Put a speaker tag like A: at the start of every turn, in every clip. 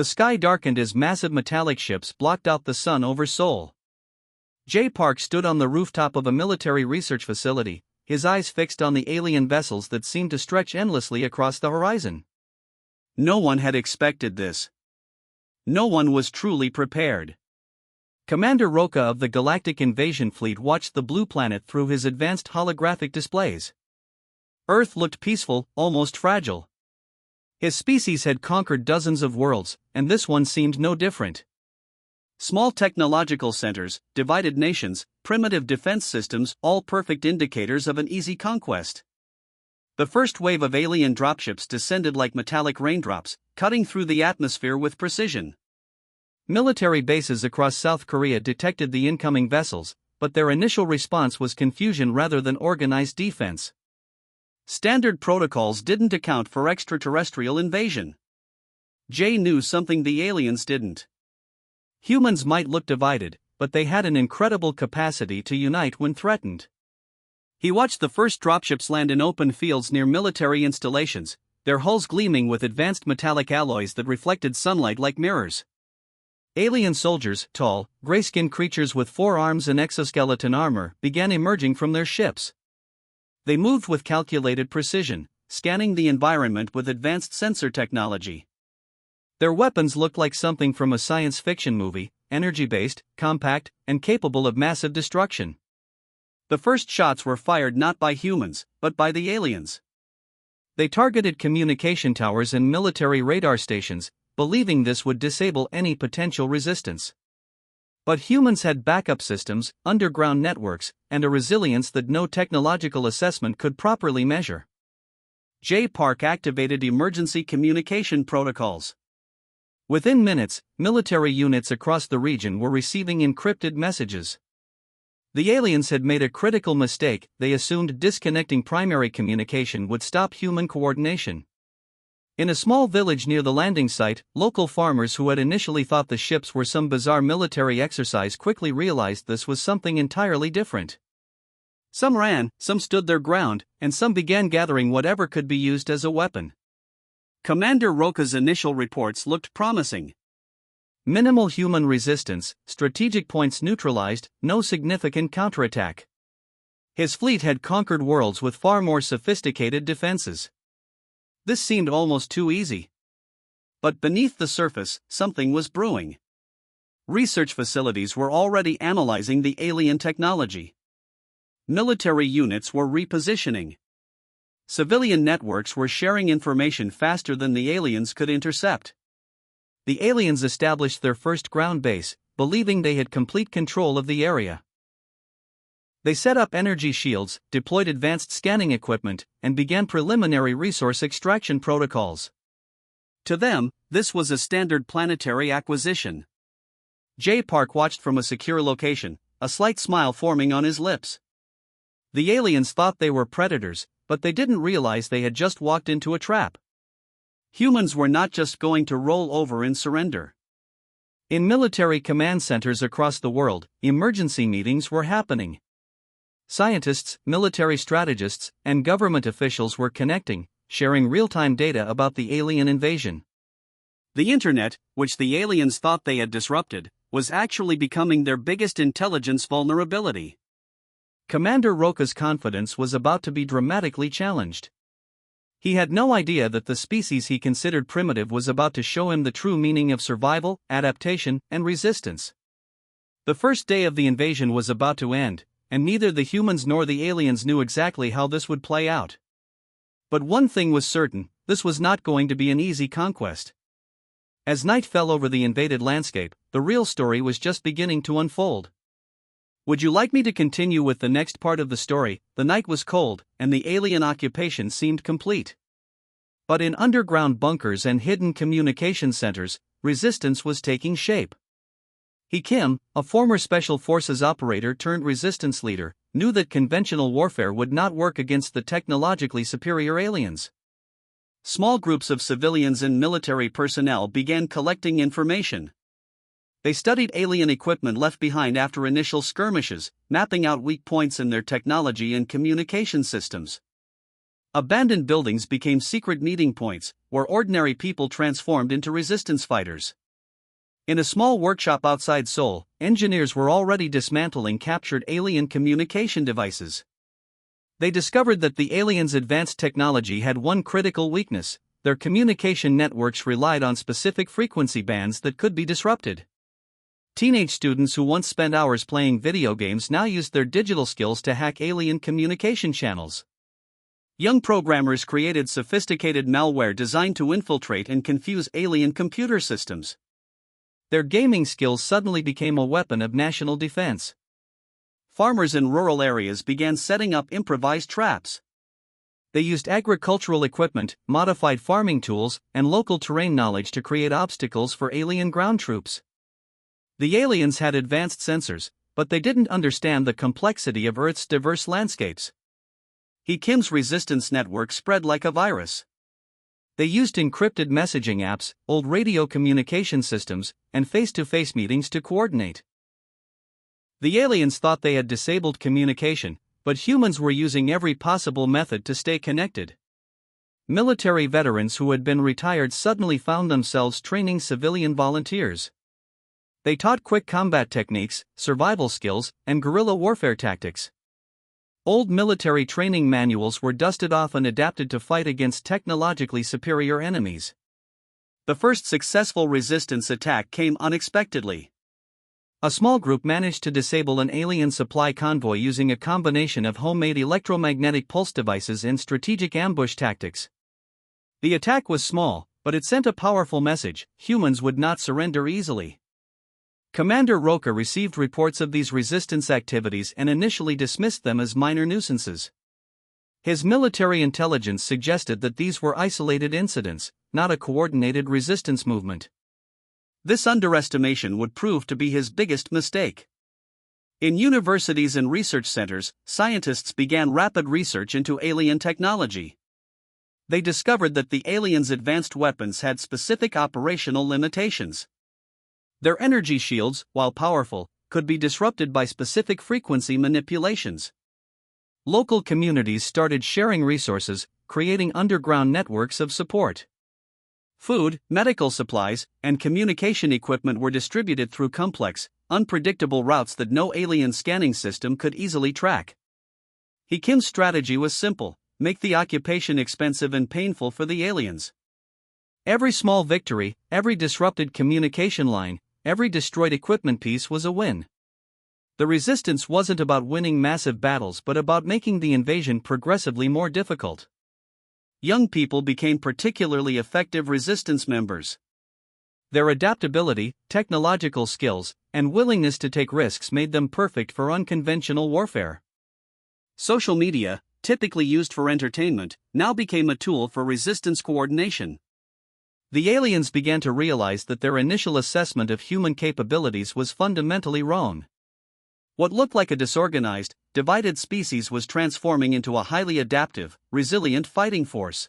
A: The sky darkened as massive metallic ships blocked out the sun over Seoul. Jay Park stood on the rooftop of a military research facility, his eyes fixed on the alien vessels that seemed to stretch endlessly across the horizon. No one had expected this. No one was truly prepared. Commander Roca of the Galactic Invasion Fleet watched the blue planet through his advanced holographic displays. Earth looked peaceful, almost fragile. His species had conquered dozens of worlds, and this one seemed no different. Small technological centers, divided nations, primitive defense systems, all perfect indicators of an easy conquest. The first wave of alien dropships descended like metallic raindrops, cutting through the atmosphere with precision. Military bases across South Korea detected the incoming vessels, but their initial response was confusion rather than organized defense. Standard protocols didn't account for extraterrestrial invasion. Jay knew something the aliens didn't. Humans might look divided, but they had an incredible capacity to unite when threatened. He watched the first dropships land in open fields near military installations, their hulls gleaming with advanced metallic alloys that reflected sunlight like mirrors. Alien soldiers, tall, gray-skinned creatures with 4 arms and exoskeleton armor, began emerging from their ships. They moved with calculated precision, scanning the environment with advanced sensor technology. Their weapons looked like something from a science fiction movie, energy-based, compact, and capable of massive destruction. The first shots were fired not by humans, but by the aliens. They targeted communication towers and military radar stations, believing this would disable any potential resistance. But humans had backup systems, underground networks, and a resilience that no technological assessment could properly measure. Jay Park activated emergency communication protocols. Within minutes, military units across the region were receiving encrypted messages. The aliens had made a critical mistake. They assumed disconnecting primary communication would stop human coordination. In a small village near the landing site, local farmers who had initially thought the ships were some bizarre military exercise quickly realized this was something entirely different. Some ran, some stood their ground, and some began gathering whatever could be used as a weapon. Commander Roca's initial reports looked promising. Minimal human resistance, strategic points neutralized, no significant counterattack. His fleet had conquered worlds with far more sophisticated defenses. This seemed almost too easy. But beneath the surface, something was brewing. Research facilities were already analyzing the alien technology. Military units were repositioning. Civilian networks were sharing information faster than the aliens could intercept. The aliens established their first ground base, believing they had complete control of the area. They set up energy shields, deployed advanced scanning equipment, and began preliminary resource extraction protocols. To them, this was a standard planetary acquisition. Jay Park watched from a secure location, a slight smile forming on his lips. The aliens thought they were predators, but they didn't realize they had just walked into a trap. Humans were not just going to roll over and surrender. In military command centers across the world, emergency meetings were happening. Scientists, military strategists, and government officials were connecting, sharing real-time data about the alien invasion. The internet, which the aliens thought they had disrupted, was actually becoming their biggest intelligence vulnerability. Commander Roca's confidence was about to be dramatically challenged. He had no idea that the species he considered primitive was about to show him the true meaning of survival, adaptation, and resistance. The first day of the invasion was about to end, and neither the humans nor the aliens knew exactly how this would play out. But one thing was certain: this was not going to be an easy conquest. As night fell over the invaded landscape, the real story was just beginning to unfold. Would you like me to continue with the next part of the story? The night was cold, and the alien occupation seemed complete. But in underground bunkers and hidden communication centers, resistance was taking shape. He Kim, a former Special Forces operator turned resistance leader, knew that conventional warfare would not work against the technologically superior aliens. Small groups of civilians and military personnel began collecting information. They studied alien equipment left behind after initial skirmishes, mapping out weak points in their technology and communication systems. Abandoned buildings became secret meeting points, where ordinary people transformed into resistance fighters. In a small workshop outside Seoul, engineers were already dismantling captured alien communication devices. They discovered that the aliens' advanced technology had one critical weakness: their communication networks relied on specific frequency bands that could be disrupted. Teenage students who once spent hours playing video games now used their digital skills to hack alien communication channels. Young programmers created sophisticated malware designed to infiltrate and confuse alien computer systems. Their gaming skills suddenly became a weapon of national defense. Farmers in rural areas began setting up improvised traps. They used agricultural equipment, modified farming tools, and local terrain knowledge to create obstacles for alien ground troops. The aliens had advanced sensors, but they didn't understand the complexity of Earth's diverse landscapes. Kim's resistance network spread like a virus. They used encrypted messaging apps, old radio communication systems, and face-to-face meetings to coordinate. The aliens thought they had disabled communication, but humans were using every possible method to stay connected. Military veterans who had been retired suddenly found themselves training civilian volunteers. They taught quick combat techniques, survival skills, and guerrilla warfare tactics. Old military training manuals were dusted off and adapted to fight against technologically superior enemies. The first successful resistance attack came unexpectedly. A small group managed to disable an alien supply convoy using a combination of homemade electromagnetic pulse devices and strategic ambush tactics. The attack was small, but it sent a powerful message: humans would not surrender easily. Commander Roca received reports of these resistance activities and initially dismissed them as minor nuisances. His military intelligence suggested that these were isolated incidents, not a coordinated resistance movement. This underestimation would prove to be his biggest mistake. In universities and research centers, scientists began rapid research into alien technology. They discovered that the aliens' advanced weapons had specific operational limitations. Their energy shields, while powerful, could be disrupted by specific frequency manipulations. Local communities started sharing resources, creating underground networks of support. Food, medical supplies, and communication equipment were distributed through complex, unpredictable routes that no alien scanning system could easily track. Kim's strategy was simple: make the occupation expensive and painful for the aliens. Every small victory, every disrupted communication line, every destroyed equipment piece was a win. The resistance wasn't about winning massive battles but about making the invasion progressively more difficult. Young people became particularly effective resistance members. Their adaptability, technological skills, and willingness to take risks made them perfect for unconventional warfare. Social media, typically used for entertainment, now became a tool for resistance coordination. The aliens began to realize that their initial assessment of human capabilities was fundamentally wrong. What looked like a disorganized, divided species was transforming into a highly adaptive, resilient fighting force.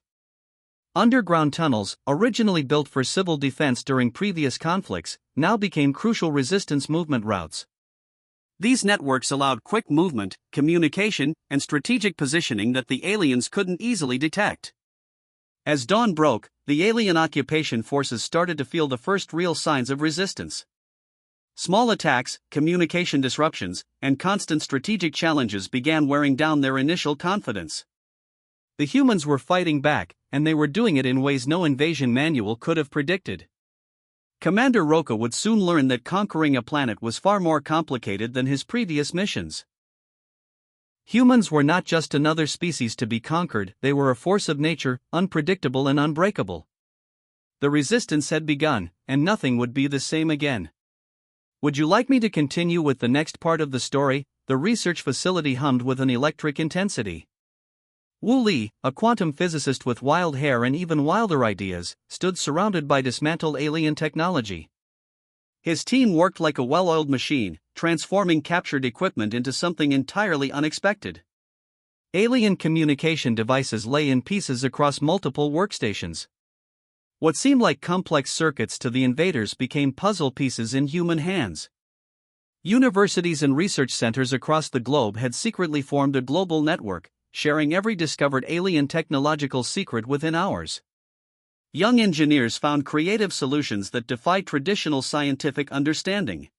A: Underground tunnels, originally built for civil defense during previous conflicts, now became crucial resistance movement routes. These networks allowed quick movement, communication, and strategic positioning that the aliens couldn't easily detect. As dawn broke, the alien occupation forces started to feel the first real signs of resistance. Small attacks, communication disruptions, and constant strategic challenges began wearing down their initial confidence. The humans were fighting back, and they were doing it in ways no invasion manual could have predicted. Commander Roca would soon learn that conquering a planet was far more complicated than his previous missions. Humans were not just another species to be conquered, they were a force of nature, unpredictable and unbreakable. The resistance had begun, and nothing would be the same again. Would you like me to continue with the next part of the story? The research facility hummed with an electric intensity. Wu Li, a quantum physicist with wild hair and even wilder ideas, stood surrounded by dismantled alien technology. His team worked like a well-oiled machine, transforming captured equipment into something entirely unexpected. Alien communication devices lay in pieces across multiple workstations. What seemed like complex circuits to the invaders became puzzle pieces in human hands. Universities and research centers across the globe had secretly formed a global network, sharing every discovered alien technological secret within hours. Young engineers found creative solutions that defied traditional scientific understanding.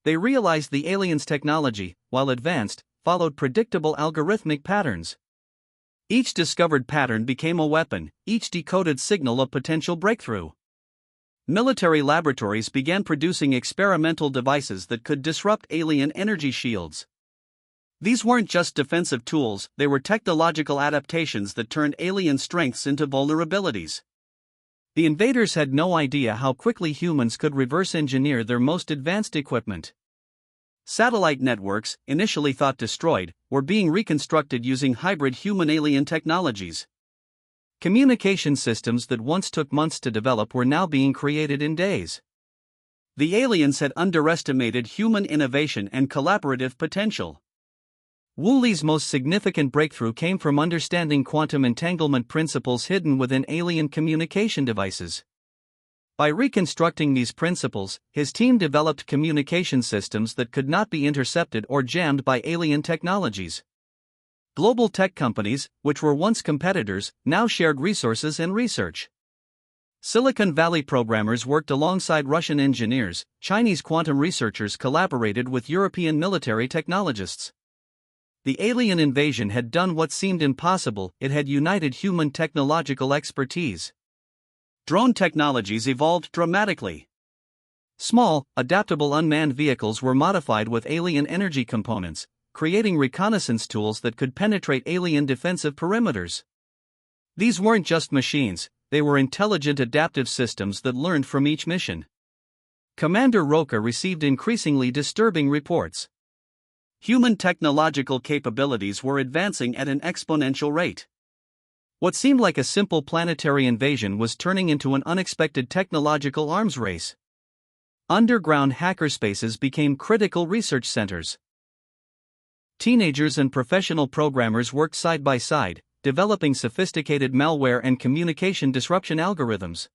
A: They realized the aliens' technology, while advanced, followed predictable algorithmic patterns. Each discovered pattern became a weapon, each decoded signal a potential breakthrough. Military laboratories began producing experimental devices that could disrupt alien energy shields. These weren't just defensive tools, they were technological adaptations that turned alien strengths into vulnerabilities. The invaders had no idea how quickly humans could reverse engineer their most advanced equipment. Satellite networks, initially thought destroyed, were being reconstructed using hybrid human-alien technologies. Communication systems that once took months to develop were now being created in days. The aliens had underestimated human innovation and collaborative potential. Woolley's most significant breakthrough came from understanding quantum entanglement principles hidden within alien communication devices. By reconstructing these principles, his team developed communication systems that could not be intercepted or jammed by alien technologies. Global tech companies, which were once competitors, now shared resources and research. Silicon Valley programmers worked alongside Russian engineers, Chinese quantum researchers collaborated with European military technologists. The alien invasion had done what seemed impossible, it had united human technological expertise. Drone technologies evolved dramatically. Small, adaptable unmanned vehicles were modified with alien energy components, creating reconnaissance tools that could penetrate alien defensive perimeters. These weren't just machines, they were intelligent adaptive systems that learned from each mission. Commander Roca received increasingly disturbing reports. Human technological capabilities were advancing at an exponential rate. What seemed like a simple planetary invasion was turning into an unexpected technological arms race. Underground hackerspaces became critical research centers. Teenagers and professional programmers worked side by side, developing sophisticated malware and communication disruption algorithms.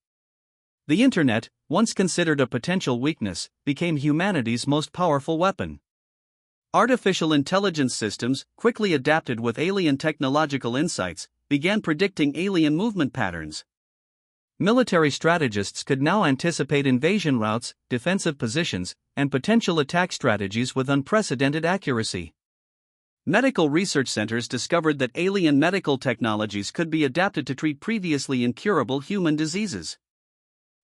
A: The Internet, once considered a potential weakness, became humanity's most powerful weapon. Artificial intelligence systems, quickly adapted with alien technological insights, began predicting alien movement patterns. Military strategists could now anticipate invasion routes, defensive positions, and potential attack strategies with unprecedented accuracy. Medical research centers discovered that alien medical technologies could be adapted to treat previously incurable human diseases.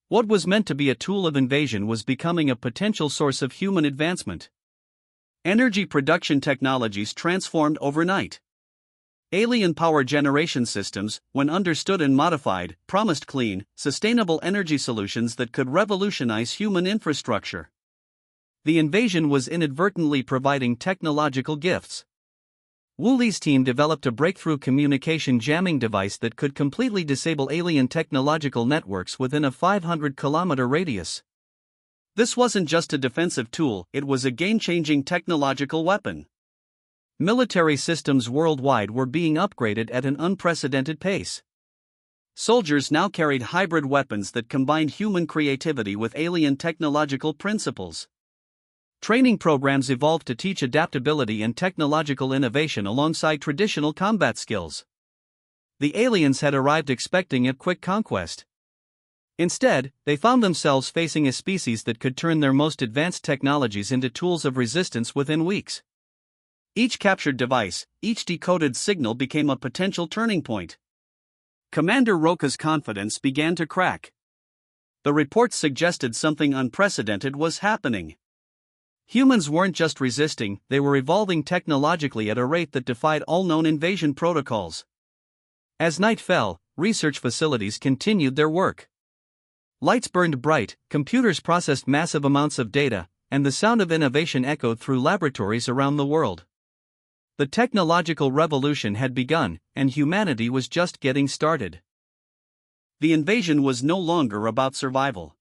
A: What was meant to be a tool of invasion was becoming a potential source of human advancement. Energy production technologies transformed overnight. Alien power generation systems, when understood and modified, promised clean, sustainable energy solutions that could revolutionize human infrastructure. The invasion was inadvertently providing technological gifts. Woolley's team developed a breakthrough communication jamming device that could completely disable alien technological networks within a 500-kilometer radius. This wasn't just a defensive tool, it was a game-changing technological weapon. Military systems worldwide were being upgraded at an unprecedented pace. Soldiers now carried hybrid weapons that combined human creativity with alien technological principles. Training programs evolved to teach adaptability and technological innovation alongside traditional combat skills. The aliens had arrived expecting a quick conquest. Instead, they found themselves facing a species that could turn their most advanced technologies into tools of resistance within weeks. Each captured device, each decoded signal became a potential turning point. Commander Roca's confidence began to crack. The reports suggested something unprecedented was happening. Humans weren't just resisting, they were evolving technologically at a rate that defied all known invasion protocols. As night fell, research facilities continued their work. Lights burned bright, computers processed massive amounts of data, and the sound of innovation echoed through laboratories around the world. The technological revolution had begun, and humanity was just getting started. The invasion was no longer about survival.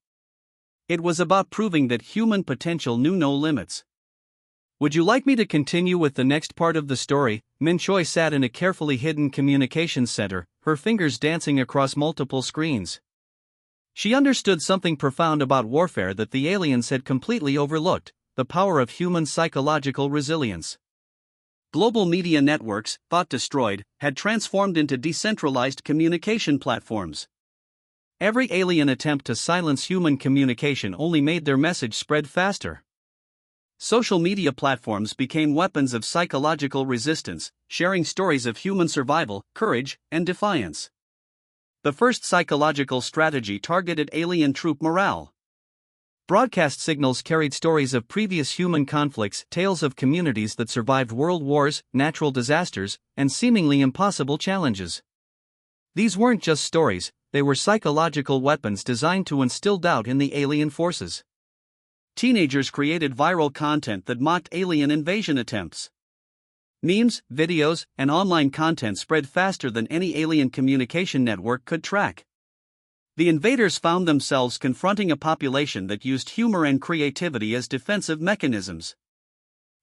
A: It was about proving that human potential knew no limits. Would you like me to continue with the next part of the story? Min Choi sat in a carefully hidden communications center, her fingers dancing across multiple screens. She understood something profound about warfare that the aliens had completely overlooked: the power of human psychological resilience. Global media networks, thought destroyed, had transformed into decentralized communication platforms. Every alien attempt to silence human communication only made their message spread faster. Social media platforms became weapons of psychological resistance, sharing stories of human survival, courage, and defiance. The first psychological strategy targeted alien troop morale. Broadcast signals carried stories of previous human conflicts, tales of communities that survived world wars, natural disasters, and seemingly impossible challenges. These weren't just stories, they were psychological weapons designed to instill doubt in the alien forces. Teenagers created viral content that mocked alien invasion attempts. Memes, videos, and online content spread faster than any alien communication network could track. The invaders found themselves confronting a population that used humor and creativity as defensive mechanisms.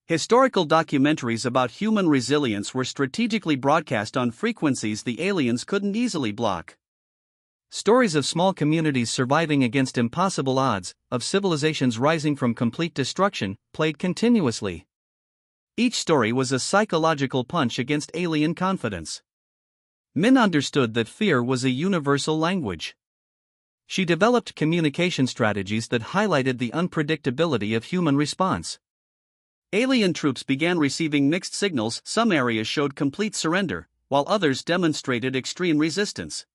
A: Historical documentaries about human resilience were strategically broadcast on frequencies the aliens couldn't easily block. Stories of small communities surviving against impossible odds, of civilizations rising from complete destruction, played continuously. Each story was a psychological punch against alien confidence. Min understood that fear was a universal language. She developed communication strategies that highlighted the unpredictability of human response. Alien troops began receiving mixed signals. Some areas showed complete surrender, while others demonstrated extreme resistance.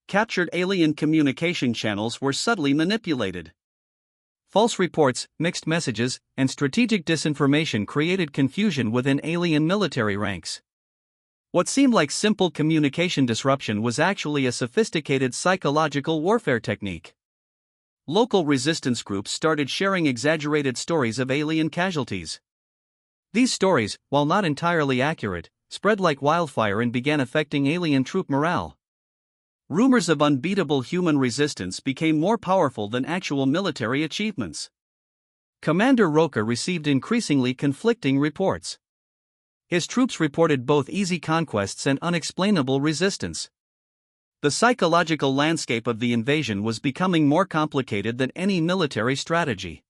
A: Captured alien communication channels were subtly manipulated. False reports, mixed messages, and strategic disinformation created confusion within alien military ranks. What seemed like simple communication disruption was actually a sophisticated psychological warfare technique. Local resistance groups started sharing exaggerated stories of alien casualties. These stories, while not entirely accurate, spread like wildfire and began affecting alien troop morale. Rumors of unbeatable human resistance became more powerful than actual military achievements. Commander Roca received increasingly conflicting reports. His troops reported both easy conquests and unexplainable resistance. The psychological landscape of the invasion was becoming more complicated than any military strategy.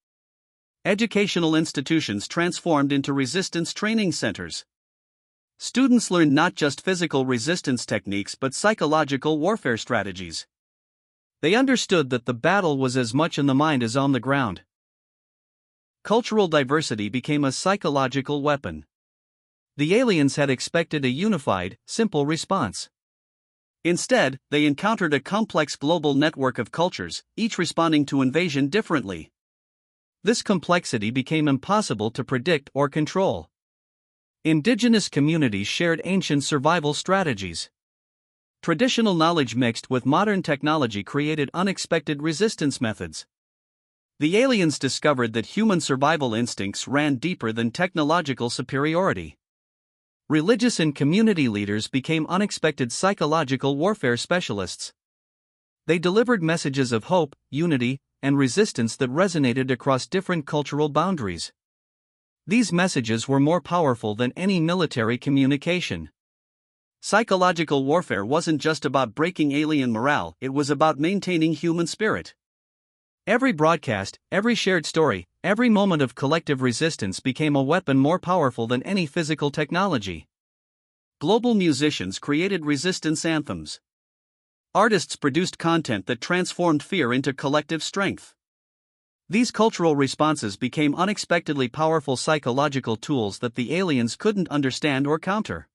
A: Educational institutions transformed into resistance training centers. Students learned not just physical resistance techniques but psychological warfare strategies. They understood that the battle was as much in the mind as on the ground. Cultural diversity became a psychological weapon. The aliens had expected a unified, simple response. Instead, they encountered a complex global network of cultures, each responding to invasion differently. This complexity became impossible to predict or control. Indigenous communities shared ancient survival strategies. Traditional knowledge mixed with modern technology created unexpected resistance methods. The aliens discovered that human survival instincts ran deeper than technological superiority. Religious and community leaders became unexpected psychological warfare specialists. They delivered messages of hope, unity, and resistance that resonated across different cultural boundaries. These messages were more powerful than any military communication. Psychological warfare wasn't just about breaking alien morale, it was about maintaining human spirit. Every broadcast, every shared story, every moment of collective resistance became a weapon more powerful than any physical technology. Global musicians created resistance anthems. Artists produced content that transformed fear into collective strength. These cultural responses became unexpectedly powerful psychological tools that the aliens couldn't understand or counter.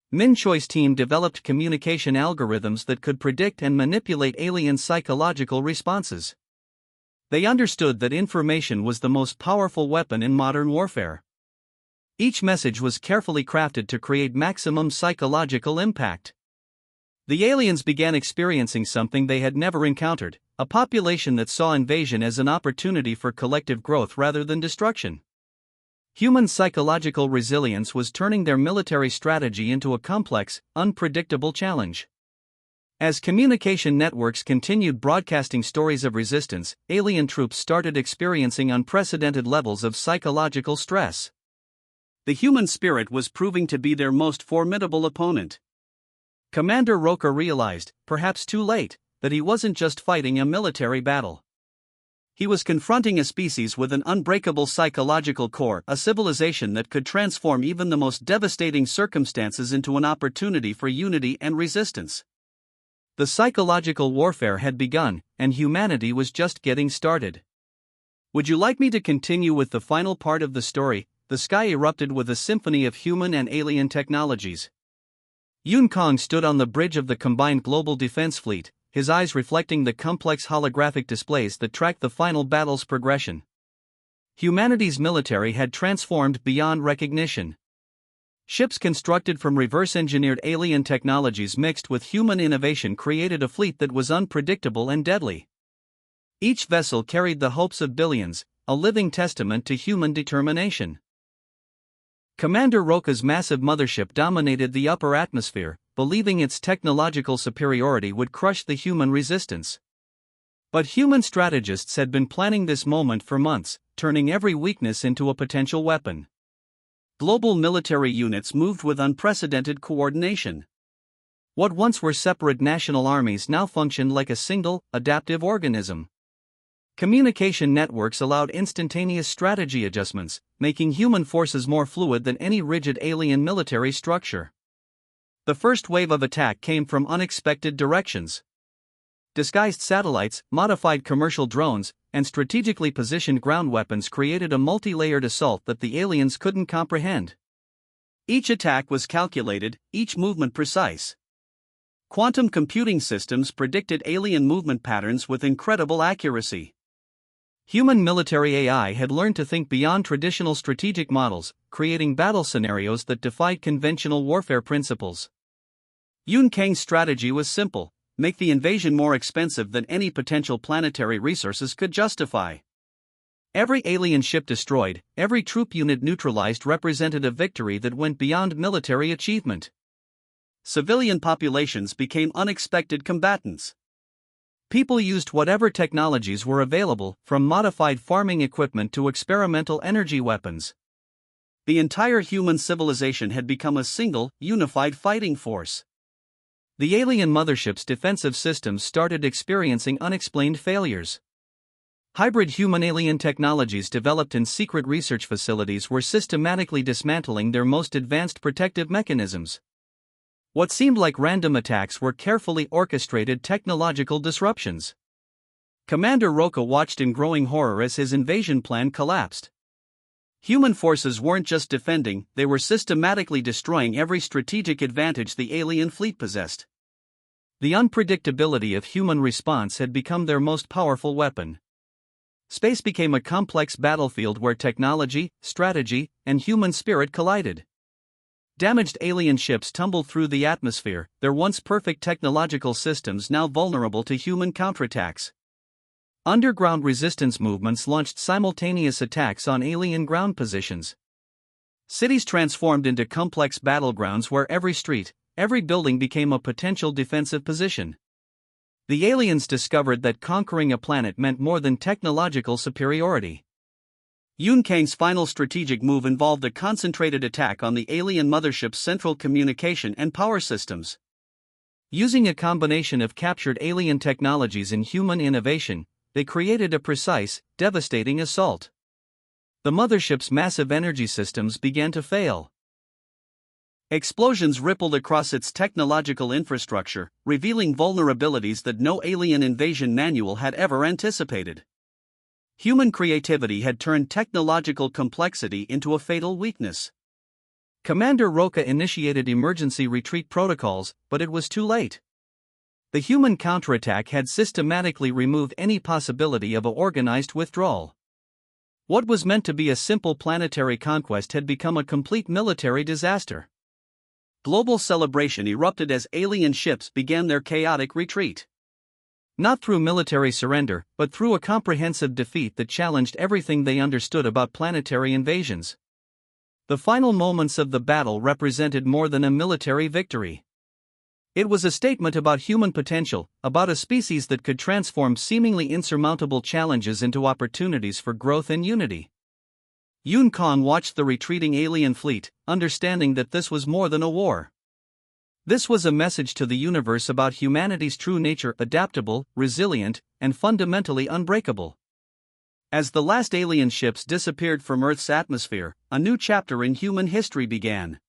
A: Min Choi's team developed communication algorithms that could predict and manipulate alien psychological responses. They understood that information was the most powerful weapon in modern warfare. Each message was carefully crafted to create maximum psychological impact. The aliens began experiencing something they had never encountered, a population that saw invasion as an opportunity for collective growth rather than destruction. Human psychological resilience was turning their military strategy into a complex, unpredictable challenge. As communication networks continued broadcasting stories of resistance, alien troops started experiencing unprecedented levels of psychological stress. The human spirit was proving to be their most formidable opponent. Commander Roca realized, perhaps too late, that he wasn't just fighting a military battle. He was confronting a species with an unbreakable psychological core, a civilization that could transform even the most devastating circumstances into an opportunity for unity and resistance. The psychological warfare had begun, and humanity was just getting started. Would you like me to continue with the final part of the story? The sky erupted with a symphony of human and alien technologies. Yun Kong stood on the bridge of the combined global defense fleet, his eyes reflecting the complex holographic displays that tracked the final battle's progression. Humanity's military had transformed beyond recognition. Ships constructed from reverse-engineered alien technologies mixed with human innovation created a fleet that was unpredictable and deadly. Each vessel carried the hopes of billions, a living testament to human determination. Commander Roca's massive mothership dominated the upper atmosphere, believing its technological superiority would crush the human resistance. But human strategists had been planning this moment for months, turning every weakness into a potential weapon. Global military units moved with unprecedented coordination. What once were separate national armies now functioned like a single, adaptive organism. Communication networks allowed instantaneous strategy adjustments, making human forces more fluid than any rigid alien military structure. The first wave of attack came from unexpected directions. Disguised satellites, modified commercial drones, and strategically positioned ground weapons created a multi-layered assault that the aliens couldn't comprehend. Each attack was calculated, each movement precise. Quantum computing systems predicted alien movement patterns with incredible accuracy. Human military AI had learned to think beyond traditional strategic models, creating battle scenarios that defied conventional warfare principles. Yun Kang's strategy was simple: make the invasion more expensive than any potential planetary resources could justify. Every alien ship destroyed, every troop unit neutralized represented a victory that went beyond military achievement. Civilian populations became unexpected combatants. People used whatever technologies were available, from modified farming equipment to experimental energy weapons. The entire human civilization had become a single, unified fighting force. The alien mothership's defensive systems started experiencing unexplained failures. Hybrid human-alien technologies developed in secret research facilities were systematically dismantling their most advanced protective mechanisms. What seemed like random attacks were carefully orchestrated technological disruptions. Commander Roca watched in growing horror as his invasion plan collapsed. Human forces weren't just defending, they were systematically destroying every strategic advantage the alien fleet possessed. The unpredictability of human response had become their most powerful weapon. Space became a complex battlefield where technology, strategy, and human spirit collided. Damaged alien ships tumbled through the atmosphere, their once perfect technological systems now vulnerable to human counterattacks. Underground resistance movements launched simultaneous attacks on alien ground positions. Cities transformed into complex battlegrounds where every street, every building became a potential defensive position. The aliens discovered that conquering a planet meant more than technological superiority. Yun Kang's final strategic move involved a concentrated attack on the alien mothership's central communication and power systems. Using a combination of captured alien technologies and human innovation, they created a precise, devastating assault. The mothership's massive energy systems began to fail. Explosions rippled across its technological infrastructure, revealing vulnerabilities that no alien invasion manual had ever anticipated. Human creativity had turned technological complexity into a fatal weakness. Commander Roca initiated emergency retreat protocols, but it was too late. The human counterattack had systematically removed any possibility of an organized withdrawal. What was meant to be a simple planetary conquest had become a complete military disaster. Global celebration erupted as alien ships began their chaotic retreat. Not through military surrender, but through a comprehensive defeat that challenged everything they understood about planetary invasions. The final moments of the battle represented more than a military victory. It was a statement about human potential, about a species that could transform seemingly insurmountable challenges into opportunities for growth and unity. Yun Kang watched the retreating alien fleet, understanding that this was more than a war. This was a message to the universe about humanity's true nature: adaptable, resilient, and fundamentally unbreakable. As the last alien ships disappeared from Earth's atmosphere, a new chapter in human history began.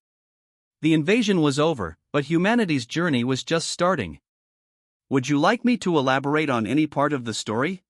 A: The invasion was over, but humanity's journey was just starting. Would you like me to elaborate on any part of the story?